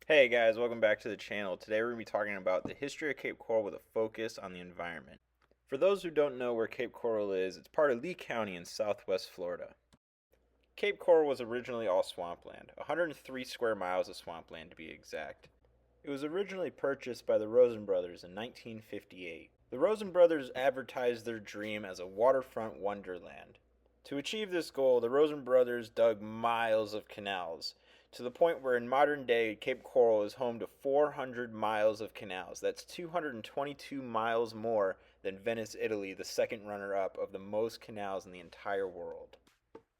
Hey guys, welcome back to the channel. Today we're going to be talking about the history of Cape Coral with a focus on the environment. For those who don't know where Cape Coral is, it's part of Lee County in southwest Florida. Cape Coral was originally all swampland, 103 square miles of swampland to be exact. It was originally purchased by the Rosen brothers in 1958. The Rosen brothers advertised their dream as a waterfront wonderland. To achieve this goal, the Rosen brothers dug miles of canals, to the point where in modern day Cape Coral is home to 400 miles of canals. That's 222 miles more than Venice, Italy, the second runner-up of the most canals in the entire world.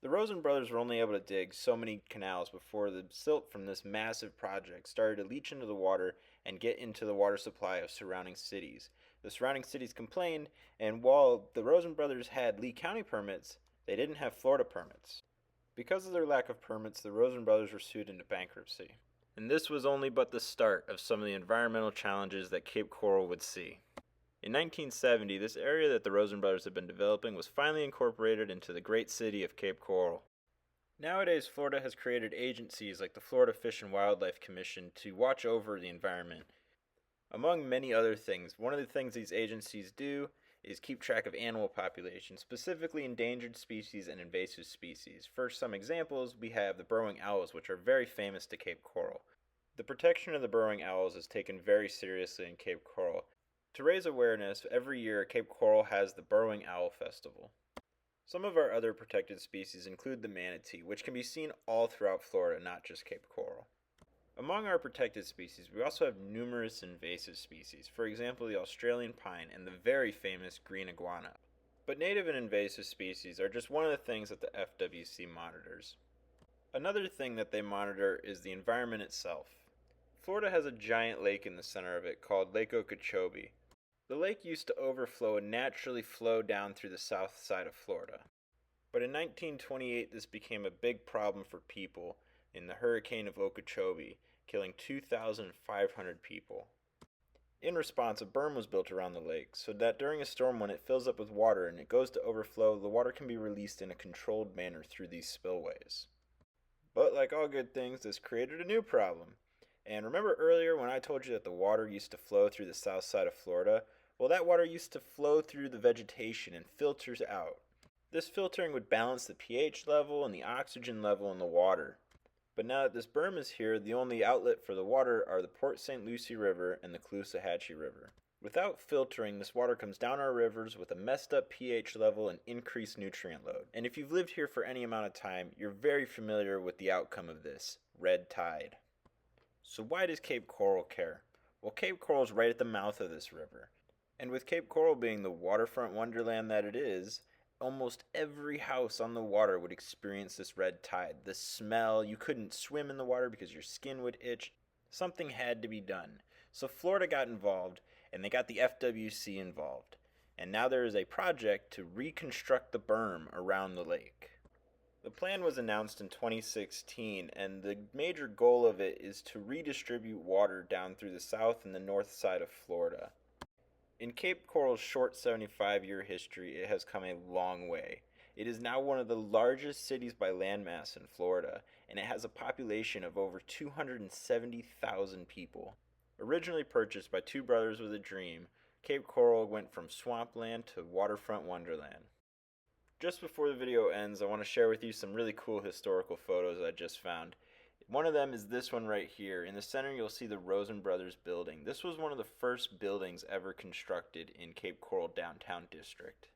The Rosen brothers were only able to dig so many canals before the silt from this massive project started to leach into the water and get into the water supply of surrounding cities. The surrounding cities complained, and while the Rosen brothers had Lee County permits, they didn't have Florida permits. Because of their lack of permits, the Rosen brothers were sued into bankruptcy. And this was only but the start of some of the environmental challenges that Cape Coral would see. In 1970, this area that the Rosen brothers had been developing was finally incorporated into the great city of Cape Coral. Nowadays, Florida has created agencies like the Florida Fish and Wildlife Commission to watch over the environment. Among many other things, one of the things these agencies do is keep track of animal populations, specifically endangered species and invasive species. For some examples, we have the burrowing owls, which are very famous to Cape Coral. The protection of the burrowing owls is taken very seriously in Cape Coral. To raise awareness, every year Cape Coral has the Burrowing Owl Festival. Some of our other protected species include the manatee, which can be seen all throughout Florida, not just Cape Coral. Among our protected species, we also have numerous invasive species, for example the Australian pine and the very famous green iguana. But native and invasive species are just one of the things that the FWC monitors. Another thing that they monitor is the environment itself. Florida has a giant lake in the center of it called Lake Okeechobee. The lake used to overflow and naturally flow down through the south side of Florida. But in 1928 this became a big problem for people in the hurricane of Okeechobee, killing 2,500 people. In response, a berm was built around the lake so that during a storm when it fills up with water and it goes to overflow, the water can be released in a controlled manner through these spillways. But like all good things, this created a new problem. And remember earlier when I told you that the water used to flow through the south side of Florida? Well, that water used to flow through the vegetation and filters out. This filtering would balance the pH level and the oxygen level in the water. But now that this berm is here, the only outlet for the water are the Port St. Lucie River and the Caloosahatchee River. Without filtering, this water comes down our rivers with a messed up pH level and increased nutrient load. And if you've lived here for any amount of time, you're very familiar with the outcome of this: red tide. So why does Cape Coral care? Well, Cape Coral is right at the mouth of this river. And with Cape Coral being the waterfront wonderland that it is, almost every house on the water would experience this red tide. The smell, you couldn't swim in the water because your skin would itch. Something had to be done. So Florida got involved, and they got the FWC involved. And now there is a project to reconstruct the berm around the lake. The plan was announced in 2016, and the major goal of it is to redistribute water down through the south and the north side of Florida. In Cape Coral's short 75-year history, it has come a long way. It is now one of the largest cities by landmass in Florida, and it has a population of over 270,000 people. Originally purchased by two brothers with a dream, Cape Coral went from swampland to waterfront wonderland. Just before the video ends, I want to share with you some really cool historical photos I just found. One of them is this one right here. In the center you'll see the Rosen Brothers building. This was one of the first buildings ever constructed in Cape Coral downtown district.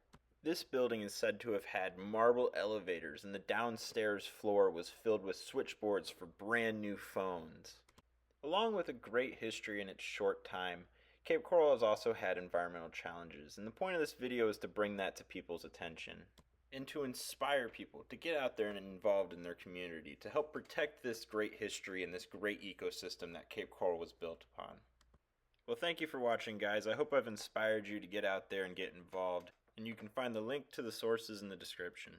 This building is said to have had marble elevators, and the downstairs floor was filled with switchboards for brand new phones. Along with a great history in its short time, Cape Coral has also had environmental challenges, and the point of this video is to bring that to people's attention and to inspire people to get out there and involved in their community to help protect this great history and this great ecosystem that Cape Coral was built upon. Well, thank you for watching, guys. I hope I've inspired you to get out there and get involved, and you can find the link to the sources in the description.